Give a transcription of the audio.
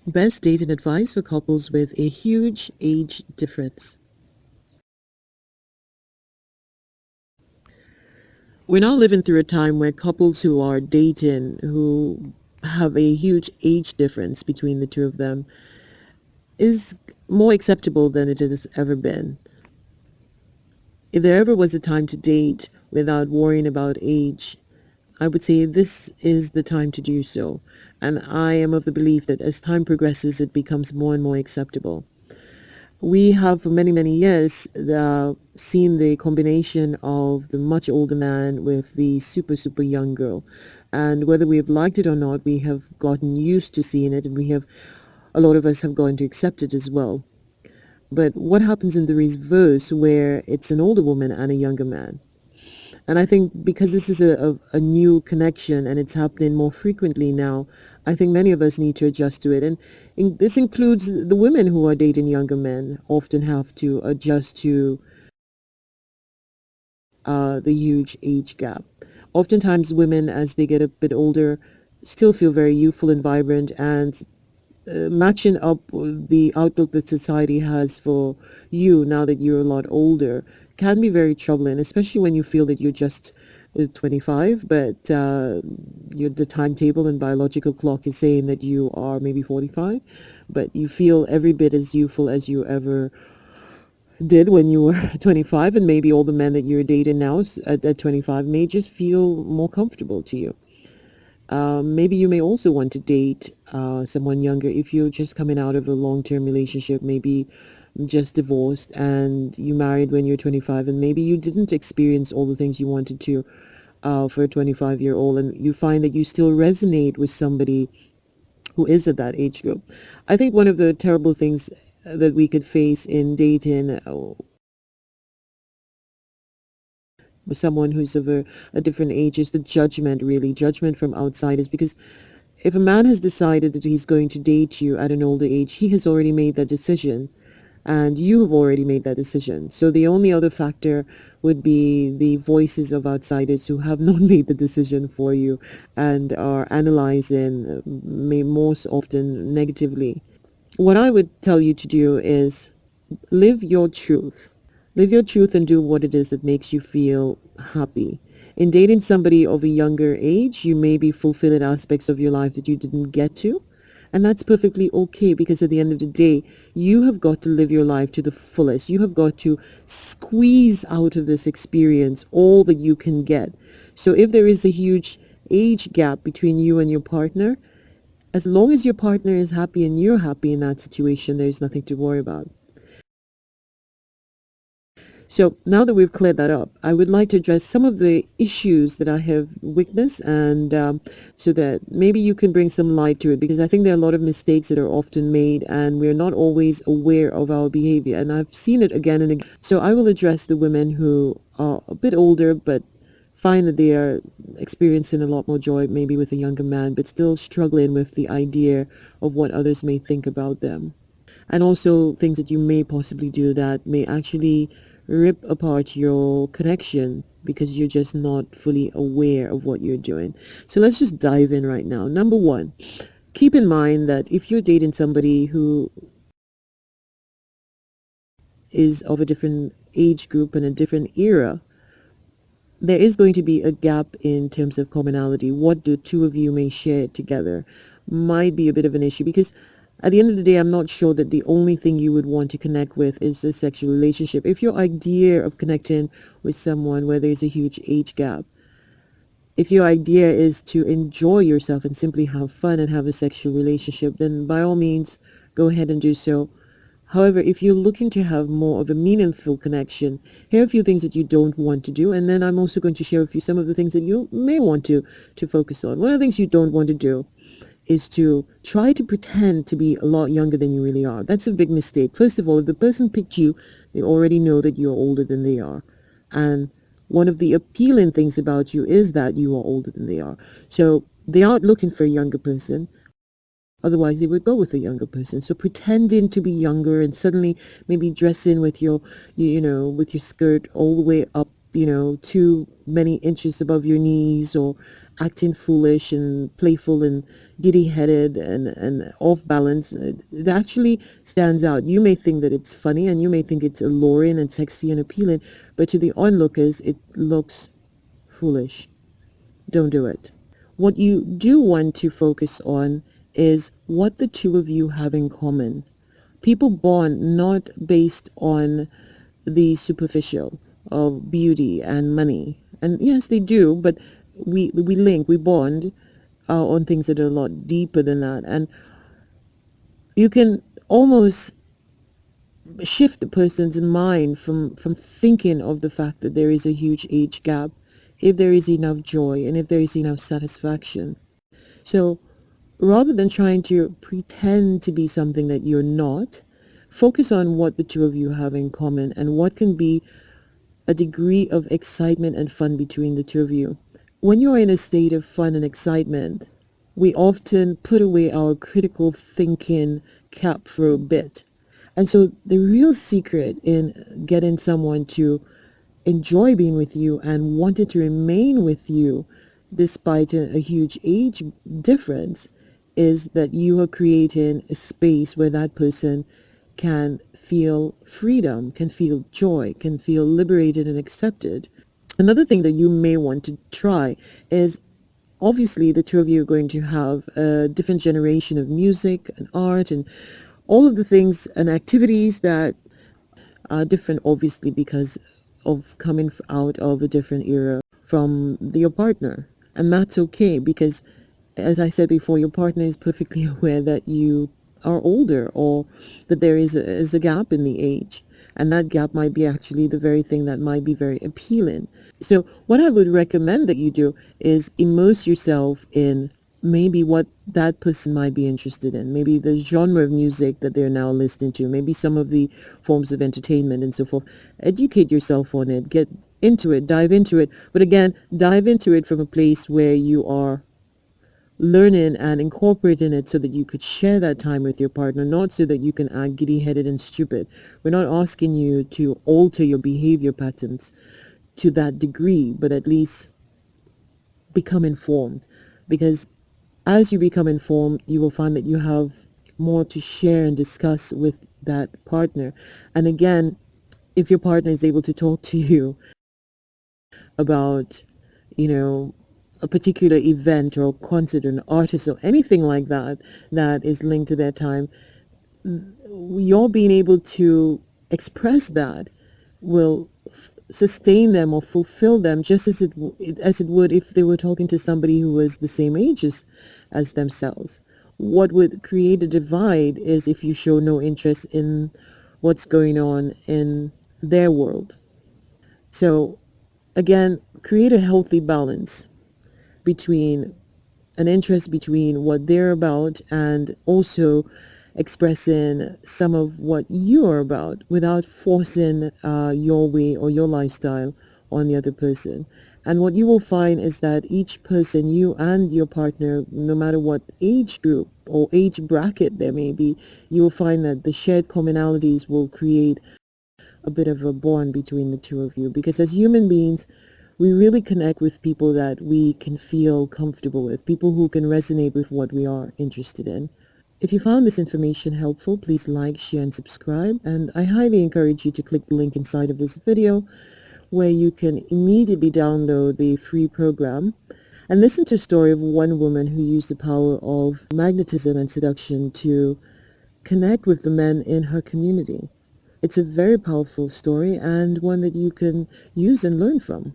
Best dating advice for couples with a huge age difference. We're now living through a time where couples who are dating, who have a huge age difference between the two of them, is more acceptable than it has ever been. If there ever was a time to date without worrying about age, I would say this is the time to do so. And I am of the belief that as time progresses, it becomes more and more acceptable. We have for many, many years seen the combination of the much older man with the super, super young girl. And whether we have liked it or not, we have gotten used to seeing it, and a lot of us have gotten to accept it as well. But what happens in the reverse where it's an older woman and a younger man? And I think because this is a new connection and it's happening more frequently now, I think many of us need to adjust to it. And this includes the women who are dating younger men often have to adjust to the huge age gap. Oftentimes women, as they get a bit older, still feel very youthful and vibrant, and matching up the outlook that society has for you now that you're a lot older can be very troubling, especially when you feel that you're just 25, but the timetable and biological clock is saying that you are maybe 45, but you feel every bit as youthful as you ever did when you were 25, and maybe all the men that you're dating now at 25 may just feel more comfortable to you. Maybe you may also want to date someone younger if you're just coming out of a long-term relationship, maybe just divorced and you married when you're 25, and maybe you didn't experience all the things you wanted to for a 25-year-old, and you find that you still resonate with somebody who is at that age group. I think one of the terrible things that we could face in dating with someone who's of a different age is the judgment, really, judgment from outsiders, because if a man has decided that he's going to date you at an older age, he has already made that decision, and you have already made that decision. So the only other factor would be the voices of outsiders who have not made the decision for you and are analyzing, most often negatively. What I would tell you to do is live your truth. Live your truth and do what it is that makes you feel happy. In dating somebody of a younger age, you may be fulfilling aspects of your life that you didn't get to. And that's perfectly okay, because at the end of the day, you have got to live your life to the fullest. You have got to squeeze out of this experience all that you can get. So if there is a huge age gap between you and your partner, as long as your partner is happy and you're happy in that situation, there's nothing to worry about. So now that we've cleared that up, I would like to address some of the issues that I have witnessed, and so that maybe you can bring some light to it, because I think there are a lot of mistakes that are often made and we're not always aware of our behavior, and I've seen it again and again. So I will address the women who are a bit older but find that they are experiencing a lot more joy maybe with a younger man, but still struggling with the idea of what others may think about them, and also things that you may possibly do that may actually rip apart your connection because you're just not fully aware of what you're doing. So let's just dive in right now. Number one, keep in mind that if you're dating somebody who is of a different age group and a different era, there is going to be a gap in terms of commonality. What the two of you may share together might be a bit of an issue, because at the end of the day, I'm not sure that the only thing you would want to connect with is a sexual relationship. If your idea of connecting with someone where there's a huge age gap, if your idea is to enjoy yourself and simply have fun and have a sexual relationship, then by all means, go ahead and do so. However, if you're looking to have more of a meaningful connection, here are a few things that you don't want to do, and then I'm also going to share with you some of the things that you may want to focus on. One of the things you don't want to do is to try to pretend to be a lot younger than you really are. That's a big mistake. First of all, if the person picked you, they already know that you're older than they are. And one of the appealing things about you is that you are older than they are. So they aren't looking for a younger person. Otherwise, they would go with a younger person. So pretending to be younger and suddenly maybe dressing with with your skirt all the way up, too many inches above your knees, or acting foolish and playful and giddy-headed and off balance, it actually stands out. You may think that it's funny and you may think it's alluring and sexy and appealing, but to the onlookers, it looks foolish. Don't do it. What you do want to focus on is what the two of you have in common. People bond not based on the superficial of beauty and money. And yes, they do, but we bond on things that are a lot deeper than that. And you can almost shift the person's mind from thinking of the fact that there is a huge age gap if there is enough joy and if there is enough satisfaction. So rather than trying to pretend to be something that you're not, focus on what the two of you have in common and what can be a degree of excitement and fun between the two of you. When you're in a state of fun and excitement, we often put away our critical thinking cap for a bit. And so the real secret in getting someone to enjoy being with you and wanting to remain with you despite a huge age difference is that you are creating a space where that person can feel freedom, can feel joy, can feel liberated and accepted. Another thing that you may want to try is, obviously the two of you are going to have a different generation of music and art and all of the things and activities that are different, obviously because of coming out of a different era from your partner. And that's okay, because as I said before, your partner is perfectly aware that you are older or that there is a gap in the age. And that gap might be actually the very thing that might be very appealing. So what I would recommend that you do is immerse yourself in maybe what that person might be interested in, maybe the genre of music that they're now listening to, maybe some of the forms of entertainment and so forth. Educate yourself on it, get into it, dive into it. But again, dive into it from a place where you are learning and incorporating it so that you could share that time with your partner, not so that you can act giddy-headed and stupid. We're not asking you to alter your behavior patterns to that degree, but at least become informed. Because as you become informed, you will find that you have more to share and discuss with that partner. And again, if your partner is able to talk to you about, you know, a particular event or concert or an artist or anything like that that is linked to their time, you're being able to express that will sustain them or fulfill them just as it would if they were talking to somebody who was the same age as themselves. What would create a divide is if you show no interest in what's going on in their world. So again, create a healthy balance between an interest between what they're about and also expressing some of what you're about without forcing your way or your lifestyle on the other person. And what you will find is that each person, you and your partner, no matter what age group or age bracket there may be, you will find that the shared commonalities will create a bit of a bond between the two of you. Because as human beings, we really connect with people that we can feel comfortable with, people who can resonate with what we are interested in. If you found this information helpful, please like, share, and subscribe. And I highly encourage you to click the link inside of this video where you can immediately download the free program and listen to a story of one woman who used the power of magnetism and seduction to connect with the men in her community. It's a very powerful story and one that you can use and learn from.